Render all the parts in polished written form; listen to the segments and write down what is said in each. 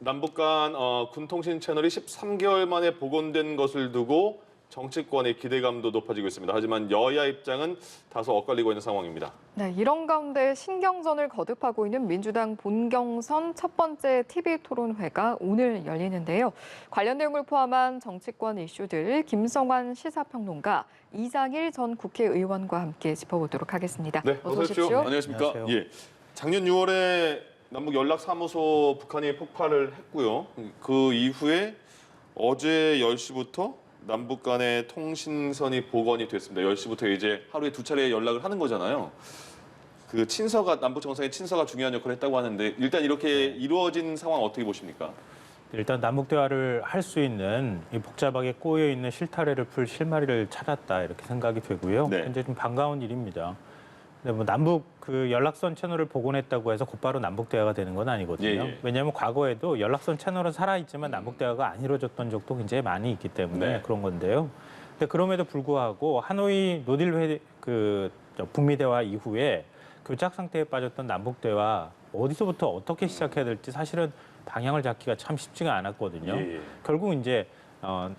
남북 간 군통신 채널이 13개월 만에 복원된 것을 두고 정치권의 기대감도 높아지고 있습니다. 하지만 여야 입장은 다소 엇갈리고 있는 상황입니다. 네, 이런 가운데 신경전을 거듭하고 있는 민주당 본경선 첫 번째 TV 토론회가 오늘 열리는데요. 관련 내용을 포함한 정치권 이슈들 김성환 시사평론가, 이장일 전 국회의원과 함께 짚어보도록 하겠습니다. 네, 어서 오십시오. 안녕하십니까? 안녕하세요. 예, 작년 6월에 남북 연락사무소 북한이 폭발을 했고요. 그 이후에 어제 10시부터 남북 간의 통신선이 복원이 됐습니다. 10시부터 이제 하루에 2차례 연락을 하는 거잖아요. 그 친서가, 남북 정상의 친서가 중요한 역할을 했다고 하는데 일단 이렇게 이루어진 상황 어떻게 보십니까? 일단 남북 대화를 할 수 있는 이 복잡하게 꼬여 있는 실타래를 풀 실마리를 찾았다 이렇게 생각이 되고요. 네. 굉장히 좀 반가운 일입니다. 근데 뭐 남북 그 연락선 채널을 복원했다고 해서 곧바로 남북 대화가 되는 건 아니거든요. 예. 왜냐하면 과거에도 연락선 채널은 살아있지만 남북 대화가 안 이루어졌던 적도 굉장히 많이 있기 때문에 네. 그런 건데요. 근데 그럼에도 불구하고 하노이 노딜 북미 대화 이후에 교착 상태에 빠졌던 남북 대화 어디서부터 어떻게 시작해야 될지 사실은 방향을 잡기가 참 쉽지가 않았거든요. 예. 결국 이제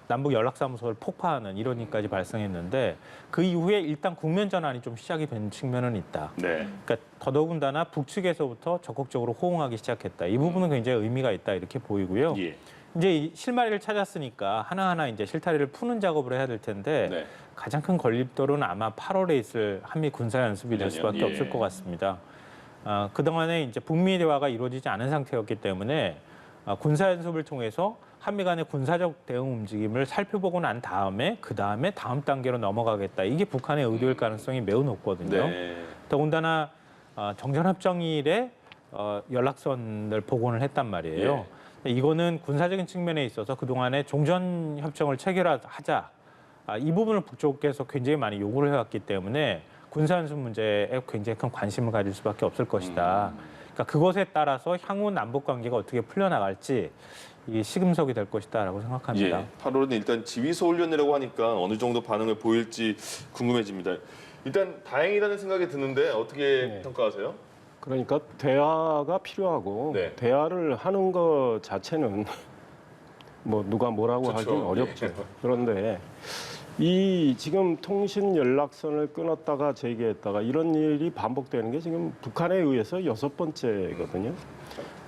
남북 연락사무소를 폭파하는 이런 일까지 발생했는데 그 이후에 일단 국면 전환이 좀 시작이 된 측면은 있다. 네. 그러니까 더더군다나 북측에서부터 적극적으로 호응하기 시작했다. 이 부분은 굉장히 의미가 있다 이렇게 보이고요. 예. 이제 이 실마리를 찾았으니까 하나하나 이제 실타리를 푸는 작업을 해야 될 텐데 네. 가장 큰 걸림돌은 아마 8월에 있을 한미 군사 연습이 될 수밖에 예. 없을 것 같습니다. 그동안에 이제 북미 대화가 이루어지지 않은 상태였기 때문에 군사 연습을 통해서 한미 간의 군사적 대응 움직임을 살펴보고 난 다음에 그다음에 다음 단계로 넘어가겠다. 이게 북한의 의도일 가능성이 매우 높거든요. 네. 더군다나 정전협정일에 연락선을 복원을 했단 말이에요. 이거는 군사적인 측면에 있어서 그동안에 종전협정을 체결하자. 이 부분을 북쪽에서 굉장히 많이 요구를 해왔기 때문에 군사연습 문제에 굉장히 큰 관심을 가질 수밖에 없을 것이다. 그러니까 그것에 따라서 향후 남북 관계가 어떻게 풀려나갈지 이게 시금석이 될 것이다라고 생각합니다. 예. 8월은 일단 지휘소 훈련이라고 하니까 어느 정도 반응을 보일지 궁금해집니다. 일단 다행이라는 생각이 드는데 어떻게 평가하세요? 그러니까 대화가 필요하고 네. 대화를 하는 것 자체는 뭐 누가 뭐라고 그렇죠. 하긴 어렵죠. 예. 그런데 이 지금 통신 연락선을 끊었다가 재개했다가 이런 일이 반복되는 게 지금 북한에 의해서 6번째거든요.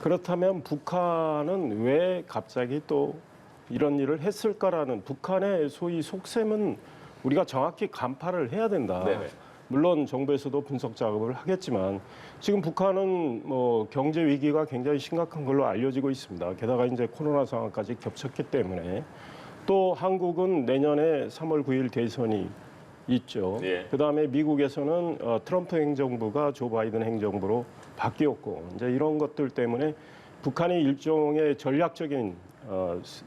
그렇다면 북한은 왜 갑자기 또 이런 일을 했을까라는 북한의 소위 속셈은 우리가 정확히 간파를 해야 된다. 네네. 물론 정부에서도 분석 작업을 하겠지만 지금 북한은 뭐 경제 위기가 굉장히 심각한 걸로 알려지고 있습니다. 게다가 이제 코로나 상황까지 겹쳤기 때문에 또 한국은 내년에 3월 9일 대선이 있죠. 예. 그다음에 미국에서는 트럼프 행정부가 조 바이든 행정부로 바뀌었고 이제 이런 것들 때문에 북한이 일종의 전략적인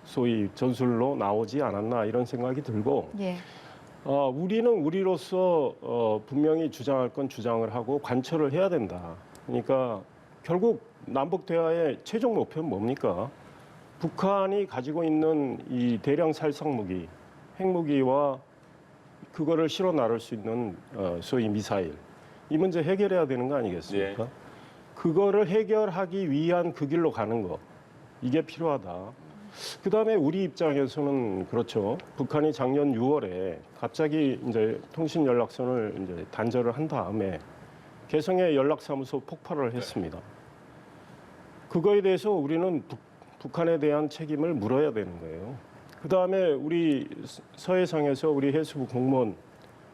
소위 전술로 나오지 않았나 이런 생각이 들고 예. 우리는 우리로서 분명히 주장할 건 주장을 하고 관철을 해야 된다. 그러니까 결국 남북 대화의 최종 목표는 뭡니까? 북한이 가지고 있는 이 대량 살상 무기, 핵무기와 그거를 실어 나를 수 있는 소위 미사일. 이 문제 해결해야 되는 거 아니겠습니까? 그거를 해결하기 위한 그 길로 가는 거. 이게 필요하다. 그다음에 우리 입장에서는 그렇죠. 북한이 작년 6월에 갑자기 이제 통신 연락선을 이제 단절을 한 다음에 개성의 연락사무소 폭발을 했습니다. 그거에 대해서 우리는 북한에 대한 책임을 물어야 되는 거예요. 그다음에 우리 서해상에서 우리 해수부 공무원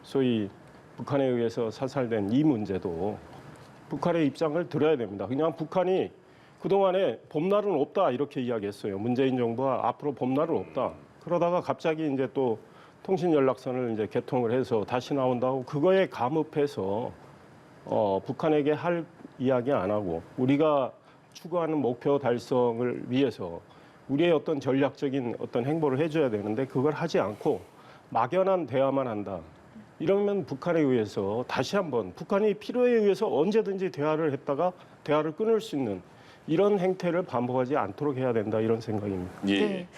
소위 북한에 의해서 사살된 이 문제도 북한의 입장을 들어야 됩니다. 그냥 북한이 그동안에 봄날은 없다 이렇게 이야기했어요. 문재인 정부가 앞으로 봄날은 없다. 그러다가 갑자기 이제 또 통신 연락선을 이제 개통을 해서 다시 나온다고 그거에 감업해서 북한에게 할 이야기 안 하고 우리가 추구하는 목표 달성을 위해서 우리의 어떤 전략적인 어떤 행보를 해줘야 되는데 그걸 하지 않고 막연한 대화만 한다. 이러면 북한에 의해서 다시 한번 북한이 필요에 의해서 언제든지 대화를 했다가 대화를 끊을 수 있는 이런 행태를 반복하지 않도록 해야 된다 이런 생각입니다. 예. 네.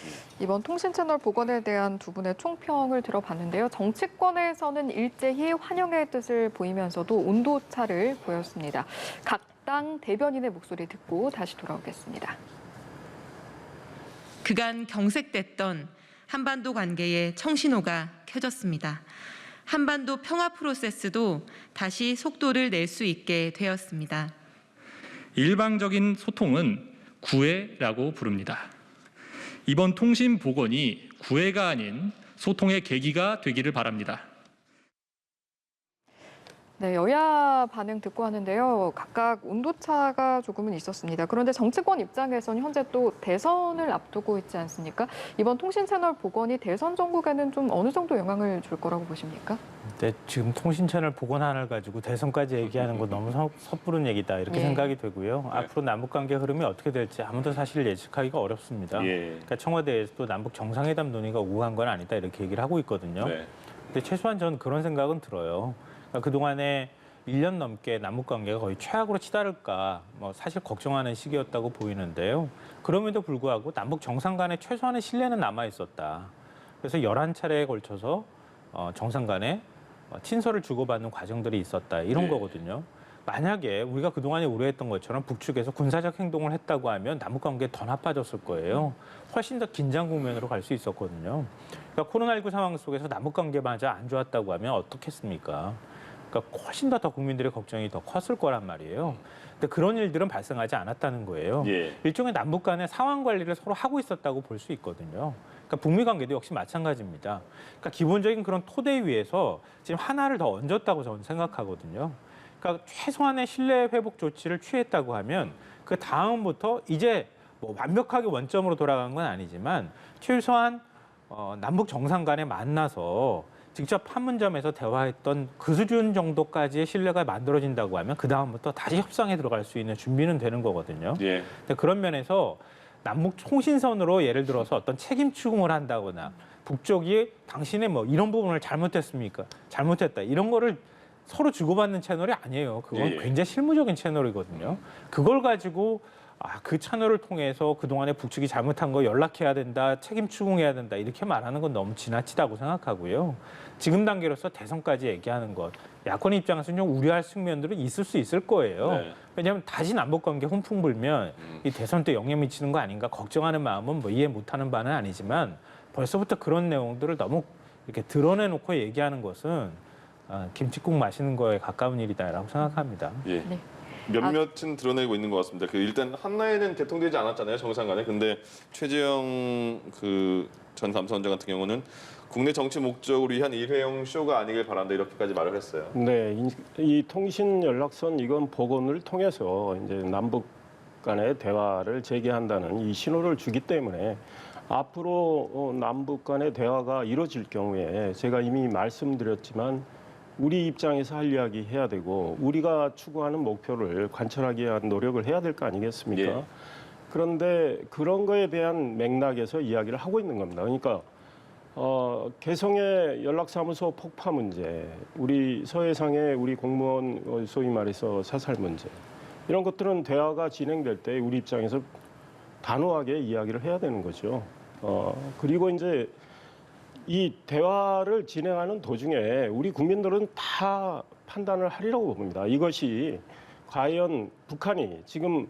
이번 통신 채널 복원에 대한 두 분의 총평을 들어봤는데요. 정치권에서는 일제히 환영의 뜻을 보이면서도 온도차를 보였습니다. 각 당 대변인의 목소리 듣고 다시 돌아오겠습니다. 그간 경색됐던 한반도 관계의 청신호가 켜졌습니다. 한반도 평화 프로세스도 다시 속도를 낼 수 있게 되었습니다. 일방적인 소통은 구애라고 부릅니다. 이번 통신 복원이 구애가 아닌 소통의 계기가 되기를 바랍니다. 네, 여야 반응 듣고 하는데요. 각각 온도차가 조금은 있었습니다. 그런데 정치권 입장에서는 현재 또 대선을 앞두고 있지 않습니까? 이번 통신 채널 복원이 대선 전국에는 좀 어느 정도 영향을 줄 거라고 보십니까? 네, 지금 통신 채널 복원안을 가지고 대선까지 얘기하는 건 너무 섣부른 얘기다 이렇게 예. 생각이 되고요. 네. 앞으로 남북 관계 흐름이 어떻게 될지 아무도 사실 예측하기가 어렵습니다. 예. 그러니까 청와대에서도 남북 정상회담 논의가 오고 간 건 아니다 이렇게 얘기를 하고 있거든요. 네. 근데 최소한 저는 그런 생각은 들어요. 그러니까 그동안에 1년 넘게 남북 관계가 거의 최악으로 치달을까 사실 걱정하는 시기였다고 보이는데요. 그럼에도 불구하고 남북 정상 간의 최소한의 신뢰는 남아 있었다. 그래서 11차례에 걸쳐서 정상 간에 친서를 주고받는 과정들이 있었다. 이런 네. 거거든요. 만약에 우리가 그동안에 우려했던 것처럼 북측에서 군사적 행동을 했다고 하면 남북 관계가 더 나빠졌을 거예요. 훨씬 더 긴장 국면으로 갈 수 있었거든요. 그러니까 코로나19 상황 속에서 남북 관계마저 안 좋았다고 하면 어떻겠습니까? 그러니까 훨씬 더 국민들의 걱정이 더 컸을 거란 말이에요. 근데 그런 일들은 발생하지 않았다는 거예요. 예. 일종의 남북 간의 상황 관리를 서로 하고 있었다고 볼 수 있거든요. 그러니까 북미 관계도 역시 마찬가지입니다. 그러니까 기본적인 그런 토대 위에서 지금 하나를 더 얹었다고 저는 생각하거든요. 그러니까 최소한의 신뢰 회복 조치를 취했다고 하면 그 다음부터 이제 완벽하게 원점으로 돌아간 건 아니지만 최소한 남북 정상 간에 만나서 직접 판문점에서 대화했던 그 수준 정도까지의 신뢰가 만들어진다고 하면 그 다음부터 다시 협상에 들어갈 수 있는 준비는 되는 거거든요. 예. 근데 그런 면에서 남북 통신선으로 예를 들어서 어떤 책임 추궁을 한다거나 북쪽이 당신의 이런 부분을 잘못했습니까? 잘못했다. 이런 거를 서로 주고받는 채널이 아니에요. 그건 예. 굉장히 실무적인 채널이거든요. 그걸 가지고 그 채널을 통해서 그동안에 북측이 잘못한 거 연락해야 된다, 책임 추궁해야 된다 이렇게 말하는 건 너무 지나치다고 생각하고요. 지금 단계로서 대선까지 얘기하는 것, 야권 입장에서는 좀 우려할 측면들은 있을 수 있을 거예요. 네. 왜냐하면 다시 남북관계 훈풍 불면 이 대선 때 영향 미치는 거 아닌가 걱정하는 마음은 이해 못하는 바는 아니지만 벌써부터 그런 내용들을 너무 이렇게 드러내놓고 얘기하는 것은 김칫국 마시는 거에 가까운 일이다라고 생각합니다. 예. 네. 몇몇은 드러내고 있는 것 같습니다. 일단 한나에는 대통되지 않았잖아요, 정상간에. 근데 최재형 전 감사원장 같은 경우는 국내 정치 목적으로 위한 일회용 쇼가 아니길 바란다 이렇게까지 말을 했어요. 네, 이 통신 연락선 이건 복원을 통해서 이제 남북 간의 대화를 재개한다는 이 신호를 주기 때문에 앞으로 남북 간의 대화가 이루어질 경우에 제가 이미 말씀드렸지만 우리 입장에서 할 이야기 해야 되고 우리가 추구하는 목표를 관철하기 위한 노력을 해야 될 거 아니겠습니까? 예. 그런데 그런 거에 대한 맥락에서 이야기를 하고 있는 겁니다. 그러니까 개성의 연락사무소 폭파 문제, 우리 서해상의 우리 공무원 소위 말해서 사살 문제 이런 것들은 대화가 진행될 때 우리 입장에서 단호하게 이야기를 해야 되는 거죠. 그리고 이제 이 대화를 진행하는 도중에 우리 국민들은 다 판단을 하리라고 봅니다. 이것이 과연 북한이 지금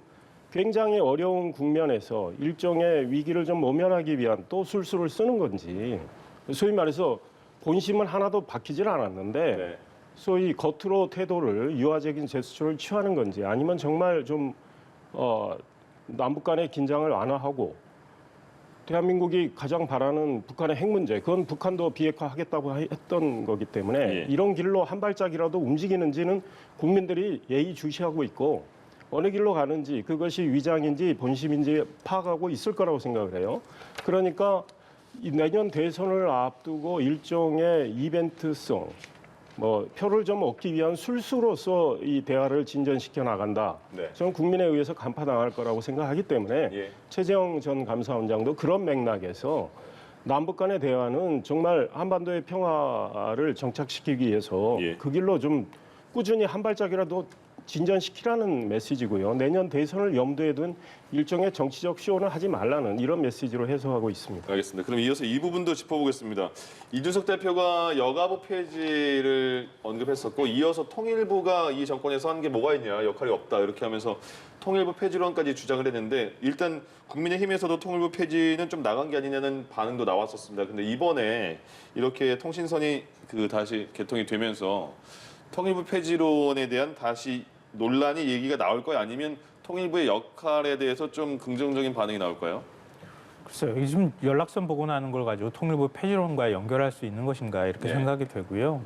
굉장히 어려운 국면에서 일종의 위기를 좀 모면하기 위한 또 술수를 쓰는 건지 소위 말해서 본심은 하나도 박히질 않았는데 네. 소위 겉으로 태도를 유화적인 제스처를 취하는 건지 아니면 정말 좀 남북 간의 긴장을 완화하고 대한민국이 가장 바라는 북한의 핵 문제, 그건 북한도 비핵화하겠다고 했던 거기 때문에 예. 이런 길로 한 발짝이라도 움직이는지는 국민들이 예의주시하고 있고 어느 길로 가는지 그것이 위장인지 본심인지 파악하고 있을 거라고 생각을 해요. 그러니까 이 내년 대선을 앞두고 일종의 이벤트성, 표를 좀 얻기 위한 술수로서 이 대화를 진전시켜 나간다. 네. 저는 국민에 의해서 간파당할 거라고 생각하기 때문에 예. 최재형 전 감사원장도 그런 맥락에서 남북 간의 대화는 정말 한반도의 평화를 정착시키기 위해서 예. 그 길로 좀 꾸준히 한 발짝이라도 진전시키라는 메시지고요. 내년 대선을 염두에 둔 일종의 정치적 쇼는 하지 말라는 이런 메시지로 해석하고 있습니다. 알겠습니다. 그럼 이어서 이 부분도 짚어보겠습니다. 이준석 대표가 여가부 폐지를 언급했었고 이어서 통일부가 이 정권에서 한 게 뭐가 있냐, 역할이 없다 이렇게 하면서 통일부 폐지론까지 주장을 했는데 일단 국민의힘에서도 통일부 폐지는 좀 나간 게 아니냐는 반응도 나왔었습니다. 근데 이번에 이렇게 통신선이 다시 개통이 되면서 통일부 폐지론에 대한 다시 논란이 얘기가 나올 거예요? 아니면 통일부의 역할에 대해서 좀 긍정적인 반응이 나올까요? 글쎄요. 요즘 연락선 복원하는 걸 가지고 통일부 폐지론과 연결할 수 있는 것인가 이렇게 네. 생각이 되고요.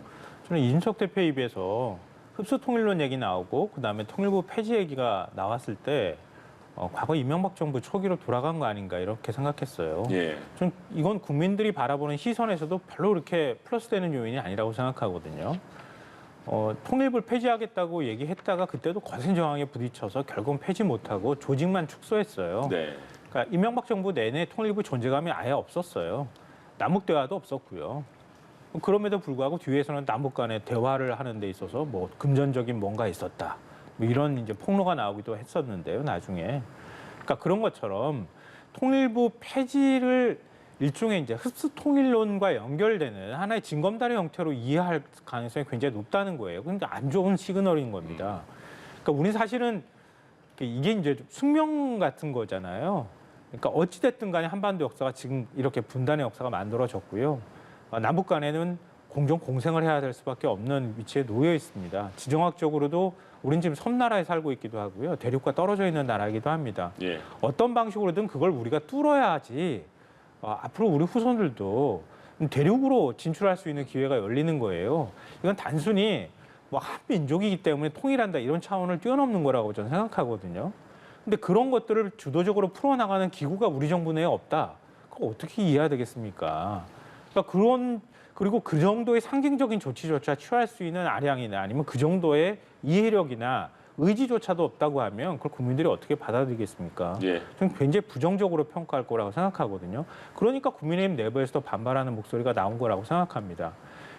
저는 이준석 대표 입에서 흡수 통일론 얘기 나오고 그다음에 통일부 폐지 얘기가 나왔을 때 과거 이명박 정부 초기로 돌아간 거 아닌가 이렇게 생각했어요. 예. 전 이건 국민들이 바라보는 시선에서도 별로 그렇게 플러스되는 요인이 아니라고 생각하거든요. 통일부를 폐지하겠다고 얘기했다가 그때도 거센 저항에 부딪혀서 결국은 폐지 못하고 조직만 축소했어요. 네. 그러니까 이명박 정부 내내 통일부 존재감이 아예 없었어요. 남북 대화도 없었고요. 그럼에도 불구하고 뒤에서는 남북 간의 대화를 하는 데 있어서 뭐 금전적인 뭔가 있었다. 뭐 이런 이제 폭로가 나오기도 했었는데요, 나중에. 그러니까 그런 것처럼 통일부 폐지를 일종의 이제 흡수 통일론과 연결되는 하나의 징검다리 형태로 이해할 가능성이 굉장히 높다는 거예요. 그러니까 안 좋은 시그널인 겁니다. 그러니까 우리 사실은 이게 이제 숙명 같은 거잖아요. 그러니까 어찌 됐든 간에 한반도 역사가 지금 이렇게 분단의 역사가 만들어졌고요. 남북 간에는 공정 공생을 해야 될 수밖에 없는 위치에 놓여 있습니다. 지정학적으로도 우린 지금 섬나라에 살고 있기도 하고요. 대륙과 떨어져 있는 나라이기도 합니다. 예. 어떤 방식으로든 그걸 우리가 뚫어야지 앞으로 우리 후손들도 대륙으로 진출할 수 있는 기회가 열리는 거예요. 이건 단순히 뭐 한 민족이기 때문에 통일한다 이런 차원을 뛰어넘는 거라고 저는 생각하거든요. 근데 그런 것들을 주도적으로 풀어나가는 기구가 우리 정부 내에 없다. 그거 어떻게 이해해야 되겠습니까? 그러니까 그리고 그 정도의 상징적인 조치조차 취할 수 있는 아량이나 아니면 그 정도의 이해력이나 의지조차도 없다고 하면 그걸 국민들이 어떻게 받아들이겠습니까? 예. 저는 굉장히 부정적으로 평가할 거라고 생각하거든요. 그러니까 국민의힘 내부에서도 반발하는 목소리가 나온 거라고 생각합니다.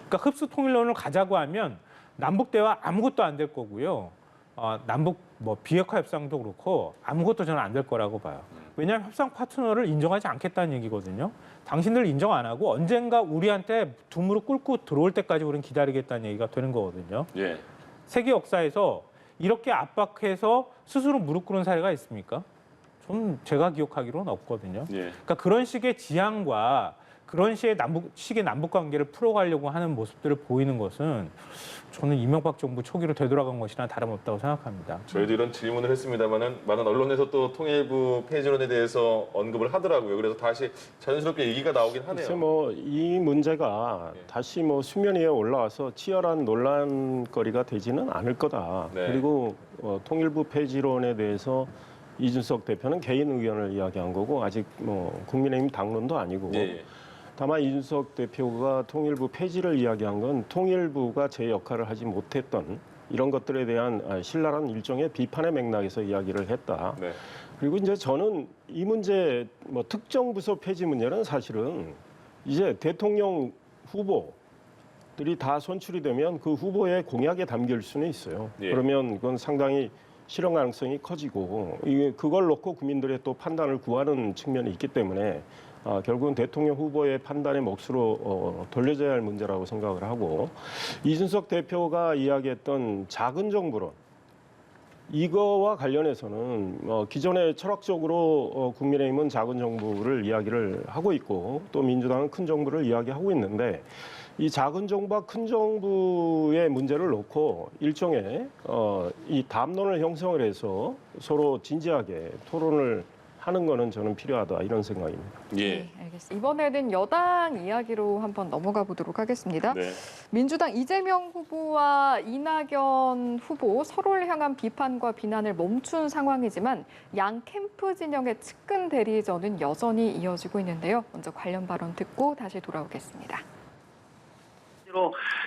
그러니까 흡수 통일론을 가자고 하면 남북 대화 아무것도 안 될 거고요. 남북 뭐 비핵화 협상도 그렇고 아무것도 저는 안 될 거라고 봐요. 왜냐하면 협상 파트너를 인정하지 않겠다는 얘기거든요. 당신들 인정 안 하고 언젠가 우리한테 두 무릎 꿇고 들어올 때까지 우리는 기다리겠다는 얘기가 되는 거거든요. 예. 세계 역사에서 이렇게 압박해서 스스로 무릎 꿇은 사례가 있습니까? 저는 제가 기억하기로는 없거든요. 예. 그러니까 그런 식의 지향과 그런 식의 남북 관계를 풀어가려고 하는 모습들을 보이는 것은 저는 이명박 정부 초기로 되돌아간 것이나 다름없다고 생각합니다. 저희도 이런 질문을 했습니다만은 많은 언론에서 또 통일부 폐지론에 대해서 언급을 하더라고요. 그래서 다시 자연스럽게 얘기가 나오긴 하네요. 글쎄 이 문제가 예. 다시 수면 위에 올라와서 치열한 논란거리가 되지는 않을 거다. 네. 그리고 통일부 폐지론에 대해서 이준석 대표는 개인 의견을 이야기한 거고 아직 국민의힘 당론도 아니고 예. 다만 이준석 대표가 통일부 폐지를 이야기한 건 통일부가 제 역할을 하지 못했던 이런 것들에 대한 신랄한 일종의 비판의 맥락에서 이야기를 했다. 네. 그리고 이제 저는 이 문제 특정 부서 폐지 문제는 사실은 이제 대통령 후보들이 다 선출이 되면 그 후보의 공약에 담길 수는 있어요. 예. 그러면 그건 상당히 실현 가능성이 커지고 그걸 놓고 국민들의 또 판단을 구하는 측면이 있기 때문에 결국은 대통령 후보의 판단의 몫으로 돌려져야 할 문제라고 생각을 하고 이준석 대표가 이야기했던 작은 정부론 이거와 관련해서는 기존에 철학적으로 국민의힘은 작은 정부를 이야기를 하고 있고 또 민주당은 큰 정부를 이야기하고 있는데 이 작은 정부와 큰 정부의 문제를 놓고 일종의 이 담론을 형성을 해서 서로 진지하게 토론을 하는 거는 저는 필요하다 이런 생각입니다. 예. 네, 알겠습니다. 이번에는 여당 이야기로 한번 넘어가 보도록 하겠습니다. 네. 민주당 이재명 후보와 이낙연 후보 서로를 향한 비판과 비난을 멈춘 상황이지만 양 캠프 진영의 측근 대리전은 여전히 이어지고 있는데요. 먼저 관련 발언 듣고 다시 돌아오겠습니다.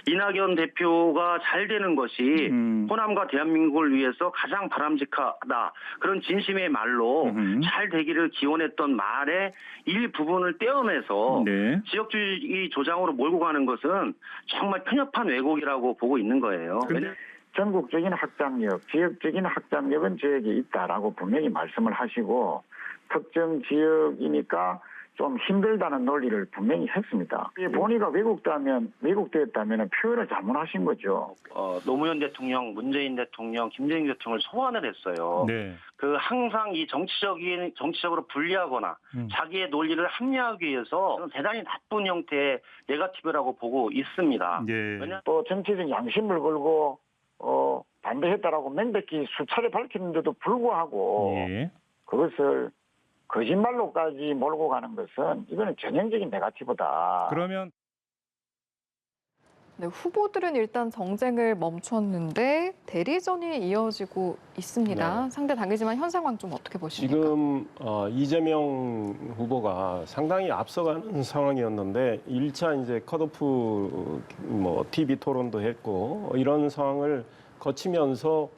이낙연 대표가 잘 되는 것이 호남과 대한민국을 위해서 가장 바람직하다. 그런 진심의 말로 잘 되기를 기원했던 말의 일부분을 떼어내서 네. 지역주의 조장으로 몰고 가는 것은 정말 편협한 왜곡이라고 보고 있는 거예요. 근데 전국적인 확장력, 지역적인 확장력은 저에게 있다라고 분명히 말씀을 하시고 특정 지역이니까 좀 힘들다는 논리를 분명히 했습니다. 본의가 왜곡되었다면 표현을 잘못하신 거죠. 노무현 대통령, 문재인 대통령, 김대중 대통령을 소환을 했어요. 네. 항상 이 정치적으로 불리하거나 자기의 논리를 합리화하기 위해서 저는 대단히 나쁜 형태의 네거티브라고 보고 있습니다. 예. 왜냐 또 정치적 양심을 걸고 반대했다라고 명백히 수차례 밝히는데도 불구하고 예. 그것을 거짓말로까지 몰고 가는 것은 이거는 전형적인 네거티브다. 그러면 네, 후보들은 일단 정쟁을 멈췄는데 대리전이 이어지고 있습니다. 네. 상대 당이지만 현 상황 좀 어떻게 보십니까? 지금 이재명 후보가 상당히 앞서가는 상황이었는데 1차 이제 컷오프 TV 토론도 했고 이런 상황을 거치면서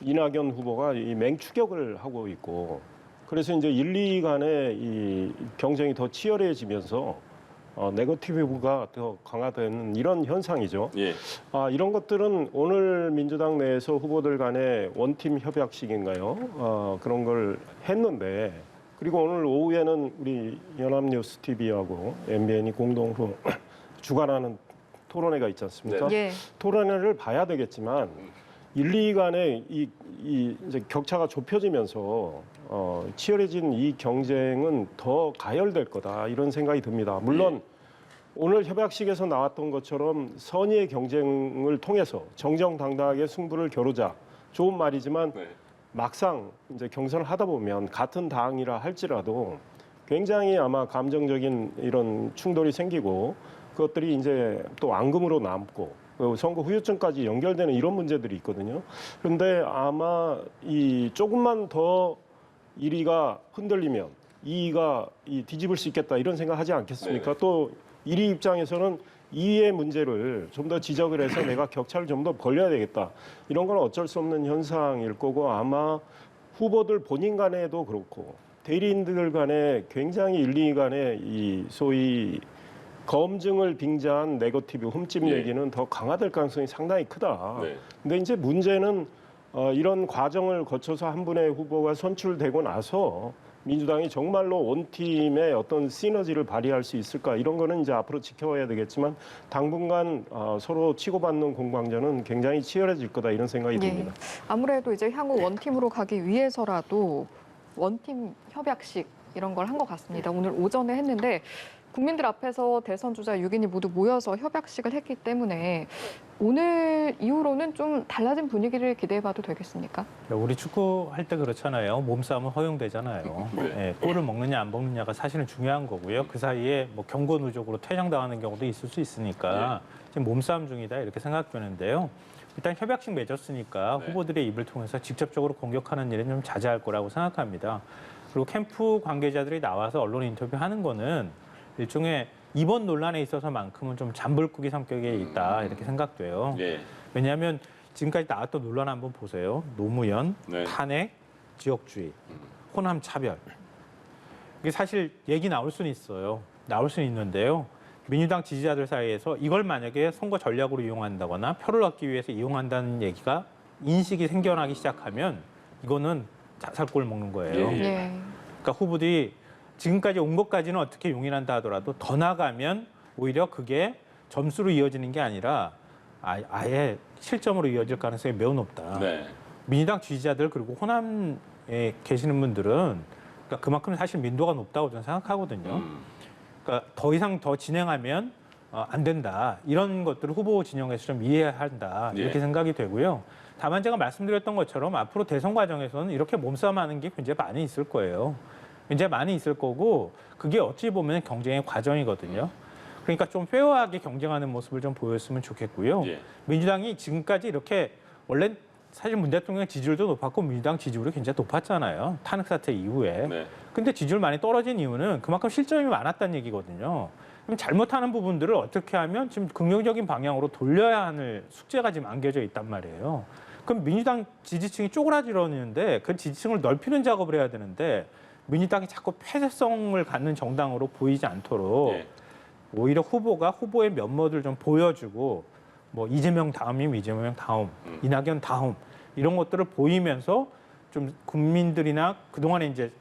이낙연 후보가 이 맹추격을 하고 있고 그래서 이제 1, 2위 간의 이 경쟁이 더 치열해지면서 네거티브가 더 강화되는 이런 현상이죠. 예. 이런 것들은 오늘 민주당 내에서 후보들 간의 원팀 협약식인가요? 그런 걸 했는데 그리고 오늘 오후에는 우리 연합뉴스 TV하고 MBN이 공동으로 주관하는 토론회가 있지 않습니까? 예. 토론회를 봐야 되겠지만 1, 2위 간의 이 이제 격차가 좁혀지면서 치열해진 이 경쟁은 더 가열될 거다 이런 생각이 듭니다. 물론 오늘 협약식에서 나왔던 것처럼 선의의 경쟁을 통해서 정정당당하게 승부를 겨루자 좋은 말이지만 네. 막상 이제 경선을 하다 보면 같은 당이라 할지라도 굉장히 아마 감정적인 이런 충돌이 생기고 그것들이 이제 또 앙금으로 남고 선거 후유증까지 연결되는 이런 문제들이 있거든요. 그런데 아마 이 조금만 더 1위가 흔들리면 2위가 뒤집을 수 있겠다 이런 생각하지 않겠습니까? 네네. 또 1위 입장에서는 2위의 문제를 좀 더 지적을 해서 내가 격차를 좀 더 벌려야 되겠다. 이런 건 어쩔 수 없는 현상일 거고 아마 후보들 본인 간에도 그렇고 대리인들 간에 굉장히 1, 2위 간에 이 소위 검증을 빙자한 네거티브 흠집 예. 얘기는 더 강화될 가능성이 상당히 크다. 네. 근데 이제 문제는 이런 과정을 거쳐서 한 분의 후보가 선출되고 나서 민주당이 정말로 원팀의 어떤 시너지를 발휘할 수 있을까 이런 거는 이제 앞으로 지켜봐야 되겠지만 당분간 서로 치고받는 공방전은 굉장히 치열해질 거다 이런 생각이 듭니다. 아무래도 이제 향후 원팀으로 가기 위해서라도 원팀 협약식 이런 걸 한 것 같습니다. 오늘 오전에 했는데 국민들 앞에서 대선 주자 6인이 모두 모여서 협약식을 했기 때문에 오늘 이후로는 좀 달라진 분위기를 기대해봐도 되겠습니까? 우리 축구할 때 그렇잖아요. 몸싸움은 허용되잖아요. 네. 예, 골을 먹느냐 안 먹느냐가 사실은 중요한 거고요. 그 사이에 뭐 경고 누적으로 퇴장당하는 경우도 있을 수 있으니까 지금 몸싸움 중이다 이렇게 생각되는데요. 일단 협약식 맺었으니까 네. 후보들의 입을 통해서 직접적으로 공격하는 일은 좀 자제할 거라고 생각합니다. 그리고 캠프 관계자들이 나와서 언론 인터뷰하는 거는 일종의 이번 논란에 있어서만큼은 좀 잠불꾸기 성격에 있다 이렇게 생각돼요. 예. 왜냐하면 지금까지 나왔던 논란 한번 보세요. 노무현, 네. 탄핵, 지역주의, 호남 차별. 이게 사실 얘기 나올 수는 있어요. 나올 수는 있는데요. 민주당 지지자들 사이에서 이걸 만약에 선거 전략으로 이용한다거나 표를 얻기 위해서 이용한다는 얘기가 인식이 생겨나기 시작하면 이거는 자살골 먹는 거예요. 예. 예. 그러니까 후보들이 지금까지 온 것까지는 어떻게 용인한다 하더라도 더 나가면 오히려 그게 점수로 이어지는 게 아니라 아예 실점으로 이어질 가능성이 매우 높다. 네. 민주당 지지자들 그리고 호남에 계시는 분들은 그러니까 그만큼 사실 민도가 높다고 저는 생각하거든요. 그러니까 더 이상 더 진행하면 안 된다. 이런 것들을 후보 진영에서 좀 이해해야 한다. 이렇게 예. 생각이 되고요. 다만 제가 말씀드렸던 것처럼 앞으로 대선 과정에서는 이렇게 몸싸움하는 게 굉장히 많이 있을 거예요. 굉장히 많이 있을 거고 그게 어찌 보면 경쟁의 과정이거든요. 그러니까 좀 페어하게 경쟁하는 모습을 좀 보였으면 좋겠고요. 예. 민주당이 지금까지 이렇게 원래 사실 문 대통령 지지율도 높았고 민주당 지지율이 굉장히 높았잖아요. 탄핵 사태 이후에. 네. 근데 지지율 많이 떨어진 이유는 그만큼 실점이 많았다는 얘기거든요. 그럼 잘못하는 부분들을 어떻게 하면 지금 긍정적인 방향으로 돌려야 하는 숙제가 지금 안겨져 있단 말이에요. 그럼 민주당 지지층이 쪼그라들었는데 그 지지층을 넓히는 작업을 해야 되는데 민주당이 자꾸 폐쇄성을 갖는 정당으로 보이지 않도록 예. 오히려 후보가 후보의 면모를 좀 보여주고 뭐 이재명 다음이면 이재명 다음, 이낙연 다음 이런 것들을 보이면서 좀 국민들이나 그동안에 이제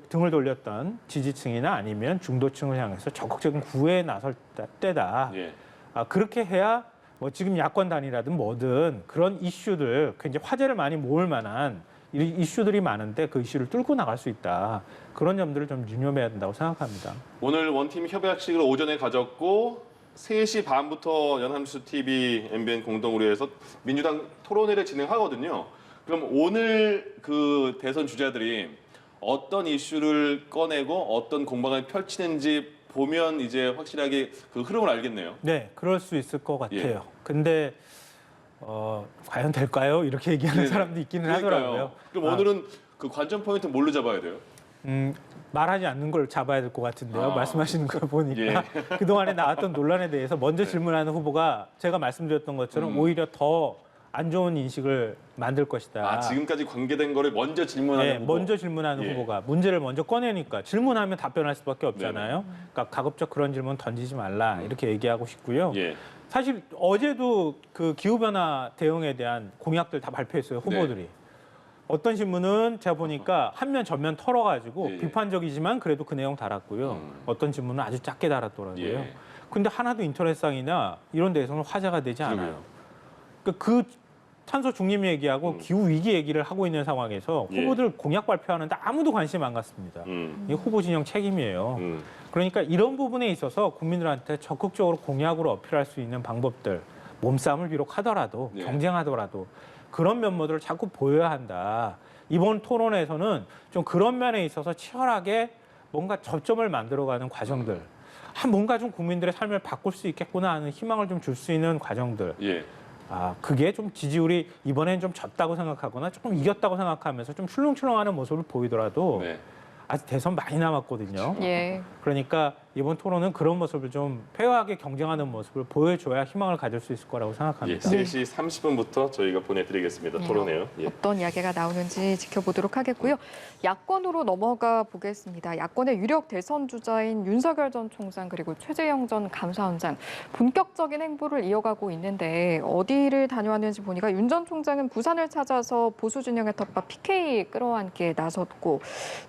등을 돌렸던 지지층이나 아니면 중도층을 향해서 적극적인 구애에 나설 때다. 예. 그렇게 해야 뭐 지금 야권 단일화든 뭐든 그런 이슈들 굉장히 화제를 많이 모을 만한 이슈들이 많은데 그 이슈를 뚫고 나갈 수 있다. 그런 점들을 좀 유념해야 된다고 생각합니다. 오늘 원팀 협약식을 오전에 가졌고 3시 반부터 연합뉴스 TV, MBN 공동으로 해서 민주당 토론회를 진행하거든요. 그럼 오늘 그 대선 주자들이 어떤 이슈를 꺼내고 어떤 공방을 펼치는지 보면 이제 확실하게 그 흐름을 알겠네요. 네, 그럴 수 있을 것 같아요. 예. 근데 과연 될까요? 이렇게 얘기하는 네네. 사람도 있기는 그러니까요. 하더라고요. 그럼 오늘은 그 관전 포인트 뭘로 잡아야 돼요? 말하지 않는 걸 잡아야 될 것 같은데요. 아. 말씀하시는 걸 보니까 그동안에 나왔던 논란에 대해서 먼저 질문하는 후보가 제가 말씀드렸던 것처럼 오히려 더 안 좋은 인식을 만들 것이다. 지금까지 관계된 거를 먼저 질문하는 후보. 먼저 질문하는 예. 후보가 문제를 먼저 꺼내니까 질문하면 답변할 수밖에 없잖아요. 그러니까 가급적 그런 질문 던지지 말라 이렇게 얘기하고 싶고요. 예. 사실 어제도 그 기후변화 대응에 대한 공약들 다 발표했어요, 후보들이. 어떤 신문은 제가 보니까 한면 전면 털어가지고 예. 비판적이지만 그래도 그 내용 달았고요. 어떤 신문은 아주 작게 달았더라고요. 예. 근데 하나도 인터넷상이나 이런 데에서는 화제가 되지 않아요. 그러니까 그 탄소 중립 얘기하고 기후 위기 얘기를 하고 있는 상황에서 예. 후보들 공약 발표하는데 아무도 관심 안 갖습니다. 이 후보 진영 책임이에요. 그러니까 이런 부분에 있어서 국민들한테 적극적으로 공약으로 어필할 수 있는 방법들, 몸싸움을 비록 하더라도 예. 경쟁하더라도 그런 면모들을 자꾸 보여야 한다. 이번 토론에서는 좀 그런 면에 있어서 치열하게 뭔가 접점을 만들어가는 과정들, 뭔가 좀 국민들의 삶을 바꿀 수 있겠구나 하는 희망을 좀 줄 수 있는 과정들. 예. 그게 좀 지지율이 이번엔 좀 졌다고 생각하거나 조금 이겼다고 생각하면서 좀 출렁출렁하는 모습을 보이더라도 네. 아직 대선 많이 남았거든요. 예. 그러니까 이번 토론은 그런 모습을 좀 페어하게 경쟁하는 모습을 보여줘야 희망을 가질 수 있을 거라고 예. 생각합니다. 3시 30분부터 저희가 보내드리겠습니다. 토론회요. 예. 어떤 이야기가 나오는지 지켜보도록 하겠고요. 야권으로 넘어가 보겠습니다. 야권의 유력 대선 주자인 윤석열 전 총장 그리고 최재형 전 감사원장 본격적인 행보를 이어가고 있는데 어디를 다녀왔는지 보니까 윤 전 총장은 부산을 찾아서 보수 진영의 텃밭 PK 끌어안기에 나섰고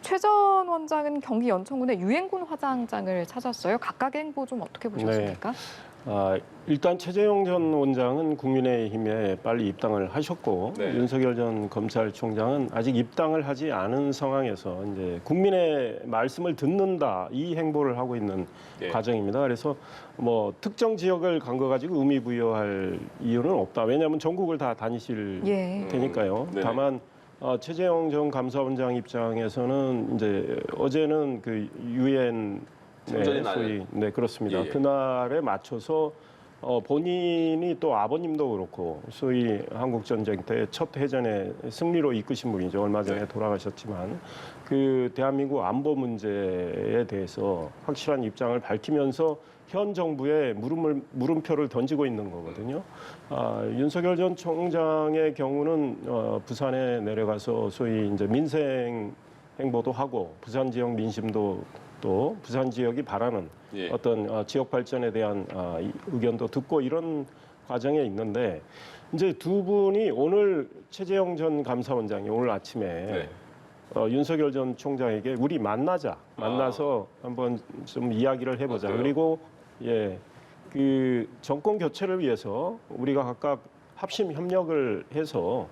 최 전 원장은 경기 연천군의 유엔군 화장장을 찾았어요. 각각의 행보 좀 어떻게 보셨습니까? 일단 최재형 전 원장은 국민의힘에 빨리 입당을 하셨고 네. 윤석열 전 검찰총장은 아직 입당을 하지 않은 상황에서 이제 국민의 말씀을 듣는다 이 행보를 하고 있는 예. 과정입니다. 그래서 뭐 특정 지역을 간 거 가지고 의미 부여할 이유는 없다. 왜냐하면 전국을 다 다니실 예. 테니까요. 네네. 다만 최재형 전 감사원장 입장에서는 이제 어제는 그 유엔 총전의 날. 소위 그렇습니다. 예, 예. 그날에 맞춰서 본인이 또 아버님도 그렇고 소위 한국 전쟁 때 첫 해전의 승리로 이끄신 분이죠. 얼마 전에 네. 돌아가셨지만 그 대한민국 안보 문제에 대해서 확실한 입장을 밝히면서 현 정부에 물음표를 던지고 있는 거거든요. 윤석열 전 총장의 경우는 부산에 내려가서 소위 이제 민생 행보도 하고 부산 지역 민심도 또 부산 지역이 바라는 예. 어떤 지역 발전에 대한 의견도 듣고 이런 과정에 있는데 이제 두 분이 오늘 최재형 전 감사원장이 오늘 아침에 네. 윤석열 전 총장에게 우리 만나서 한번 좀 이야기를 해보자. 어때요? 그리고 그 정권 교체를 위해서 우리가 각각 합심 협력을 해서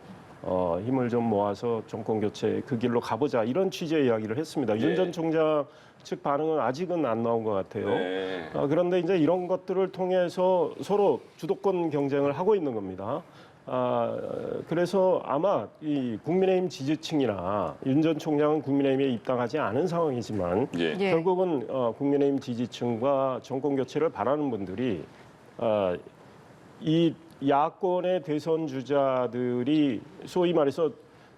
힘을 좀 모아서 정권 교체 그 길로 가보자 이런 취지의 이야기를 했습니다. 예. 윤 전 총장 측 반응은 아직은 안 나온 것 같아요. 네. 그런데 이제 이런 것들을 통해서 서로 주도권 경쟁을 하고 있는 겁니다. 그래서 아마 이 국민의힘 지지층이나 윤 전 총장은 국민의힘에 입당하지 않은 상황이지만 예. 예. 결국은 국민의힘 지지층과 정권 교체를 바라는 분들이 이 야권의 대선 주자들이 소위 말해서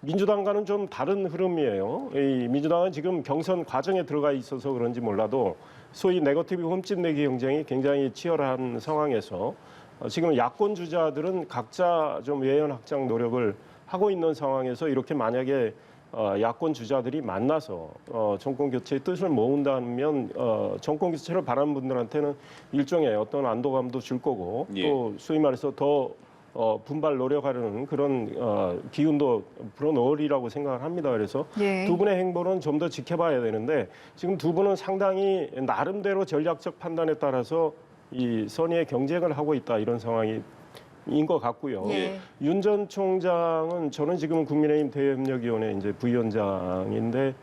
민주당과는 좀 다른 흐름이에요. 이 민주당은 지금 경선 과정에 들어가 있어서 그런지 몰라도 소위 네거티브 홈집내기 경쟁이 굉장히 치열한 상황에서 지금 야권 주자들은 각자 좀 외연 확장 노력을 하고 있는 상황에서 이렇게 만약에 야권 주자들이 만나서 정권 교체의 뜻을 모은다면 정권 교체를 바라는 분들한테는 일종의 어떤 안도감도 줄 거고 예. 또 소위 말해서 더 분발 노력하려는 그런 기운도 불어넣으리라고 생각을 합니다. 그래서 예. 두 분의 행보는 좀 더 지켜봐야 되는데 지금 두 분은 상당히 나름대로 전략적 판단에 따라서 이 선의의 경쟁을 하고 있다 이런 상황인 것 같고요. 예. 윤 전 총장은 저는 지금 국민의힘 대협력위원회 이제 부위원장인데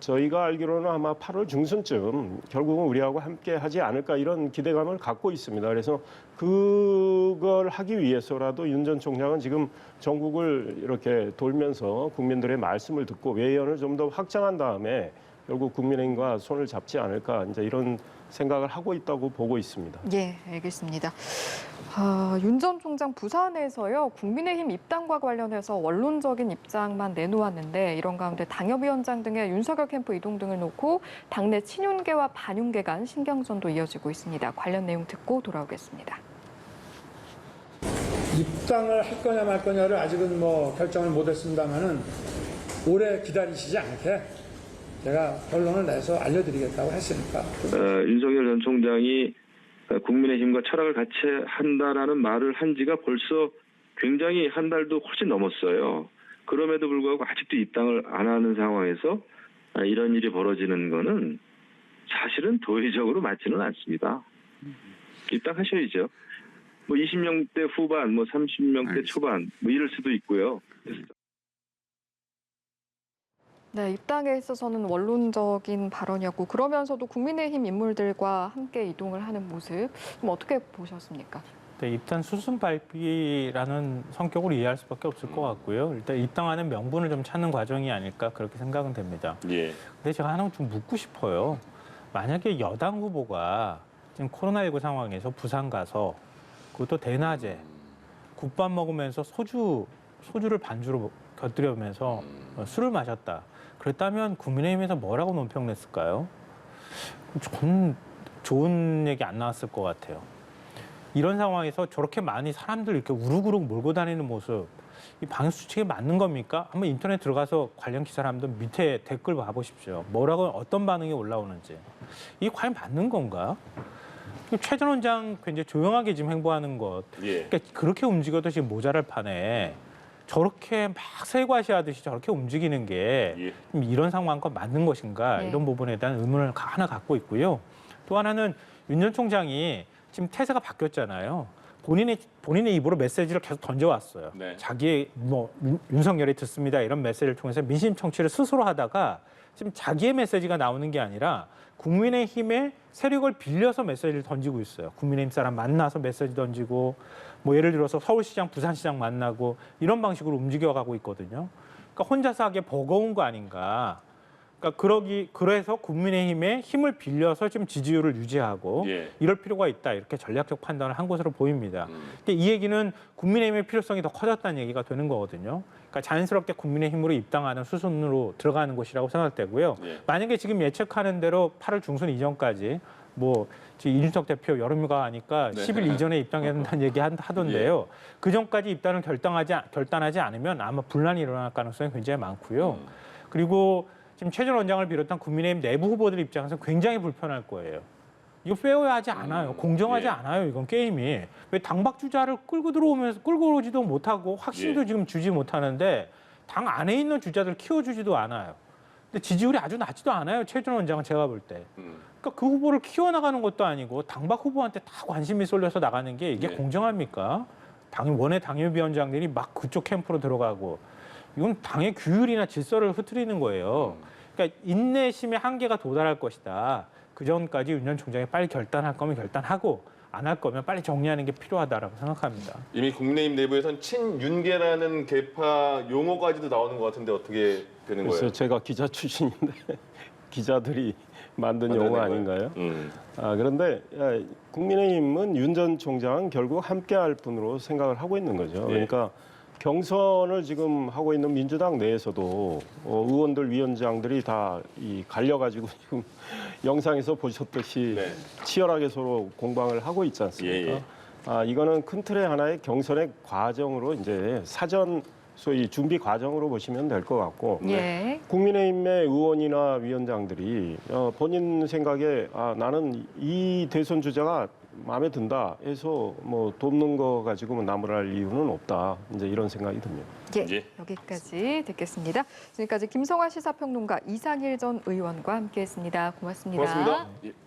저희가 알기로는 아마 8월 중순쯤 결국은 우리하고 함께 하지 않을까 이런 기대감을 갖고 있습니다. 그래서 그걸 하기 위해서라도 윤 전 총장은 지금 전국을 이렇게 돌면서 국민들의 말씀을 듣고 외연을 좀 더 확장한 다음에 결국 국민의힘과 손을 잡지 않을까 이제 이런 생각을 하고 있다고 보고 있습니다. 예, 알겠습니다. 윤 전 총장 부산에서요, 국민의힘 입당과 관련해서 원론적인 입장만 내놓았는데 이런 가운데 당협위원장 등의 윤석열 캠프 이동 등을 놓고 당내 친윤계와 반윤계 간 신경전도 이어지고 있습니다. 관련 내용 듣고 돌아오겠습니다. 입당을 할 거냐 말 거냐를 아직은 뭐 결정을 못했습니다만은 오래 기다리시지 않게 제가 결론을 내서 알려드리겠다고 했으니까. 윤석열 전 총장이 국민의힘과 철학을 같이 한다라는 말을 한 지가 벌써 굉장히 한 달도 훨씬 넘었어요. 그럼에도 불구하고 아직도 입당을 안 하는 상황에서 이런 일이 벌어지는 거는 사실은 도의적으로 맞지는 않습니다. 입당하셔야죠. 뭐 20명대 후반, 뭐 30명대 초반, 뭐 이럴 수도 있고요. 네, 입당에 있어서는 원론적인 발언이었고 그러면서도 국민의힘 인물들과 함께 이동을 하는 모습 좀 어떻게 보셨습니까? 네, 일단 수순밟기라는 성격으로 이해할 수밖에 없을 것 같고요. 일단 입당하는 명분을 좀 찾는 과정이 아닐까 그렇게 생각은 됩니다. 예. 근데 제가 하나 좀 묻고 싶어요. 만약에 여당 후보가 지금 코로나19 상황에서 부산 가서 그것도 대낮에 국밥 먹으면서 소주를 반주로 곁들여면서 술을 마셨다. 그랬다면 국민의힘에서 뭐라고 논평 냈을까요? 전 좋은 얘기 안 나왔을 것 같아요. 이런 상황에서 저렇게 많이 사람들 이렇게 우르르 몰고 다니는 모습, 이 방역수칙에 맞는 겁니까? 한번 인터넷 들어가서 관련 기사를 한번 밑에 댓글 봐보십시오. 뭐라고 어떤 반응이 올라오는지. 이게 과연 맞는 건가? 최 전 원장 굉장히 조용하게 지금 행보하는 것. 예. 그러니까 그렇게 움직여도 지금 모자랄 판에 저렇게 막 세과시하듯이 저렇게 움직이는 게 예. 이런 상황과 맞는 것인가 네. 이런 부분에 대한 의문을 하나 갖고 있고요. 또 하나는 윤 전 총장이 지금 태세가 바뀌었잖아요. 본인의 입으로 메시지를 계속 던져왔어요. 네. 자기의 윤석열이 듣습니다 이런 메시지를 통해서 민심 청취를 스스로 하다가 지금 자기의 메시지가 나오는 게 아니라 국민의힘의 세력을 빌려서 메시지를 던지고 있어요. 국민의힘 사람 만나서 메시지 던지고 뭐 예를 들어서 서울시장, 부산시장 만나고 이런 방식으로 움직여가고 있거든요. 그러니까 혼자서 하기에 버거운 거 아닌가. 그러니까 그래서 국민의힘의 힘을 빌려서 지금 지지율을 유지하고 예. 이럴 필요가 있다. 이렇게 전략적 판단을 한 것으로 보입니다. 근데 이 얘기는 국민의힘의 필요성이 더 커졌다는 얘기가 되는 거거든요. 그러니까 자연스럽게 국민의힘으로 입당하는 수순으로 들어가는 것이라고 생각되고요. 예. 만약에 지금 예측하는 대로 8월 중순 이전까지 뭐 지금 이준석 대표 여름휴가 하니까 네. 10일 이전에 입당해야 된다는 얘기 하던데요. 그 전까지 입당을 결단하지 않으면 아마 분란이 일어날 가능성이 굉장히 많고요. 그리고 지금 최 전 원장을 비롯한 국민의힘 내부 후보들 입장에서 굉장히 불편할 거예요. 이거 페어하지 않아요. 공정하지 예. 않아요. 이건 게임이. 왜 당박 주자를 끌고 오지도 못하고 확신도 예. 지금 주지 못하는데 당 안에 있는 주자들 키워주지도 않아요. 근데 지지율이 아주 낮지도 않아요. 최 전 원장은 제가 볼 때. 그러니까 그 후보를 키워나가는 것도 아니고 당박 후보한테 다 관심이 쏠려서 나가는 게 이게 네. 공정합니까? 원외 당협위원장들이 막 그쪽 캠프로 들어가고 이건 당의 규율이나 질서를 흐트리는 거예요. 그러니까 인내심의 한계가 도달할 것이다. 그 전까지 윤 전 총장이 빨리 결단할 거면 결단하고 안 할 거면 빨리 정리하는 게 필요하다라고 생각합니다. 이미 국민의힘 내부에선 친윤계라는 계파 용어까지도 나오는 것 같은데 어떻게 되는 그래서 거예요? 제가 기자 출신인데 기자들이 만든 용어 아닌가요? 그런데 국민의힘은 윤 전 총장은 결국 함께할 분으로 생각을 하고 있는 거죠. 그러니까 경선을 지금 하고 있는 민주당 내에서도 의원들, 위원장들이 다 갈려가지고 지금 영상에서 보셨듯이 네. 치열하게 서로 공방을 하고 있지 않습니까? 예. 이거는 큰 틀의 하나의 경선의 과정으로 이제 사전 소위 준비 과정으로 보시면 될 것 같고 예. 국민의힘의 의원이나 위원장들이 본인 생각에 나는 이 대선 주자가 마음에 든다 해서 뭐 돕는 거 가지고 나무랄 이유는 없다. 이제 이런 생각이 듭니다. 예, 예. 여기까지 듣겠습니다. 지금까지 김성환 시사평론가, 이상일 전 의원과 함께했습니다. 고맙습니다. 고맙습니다. 예.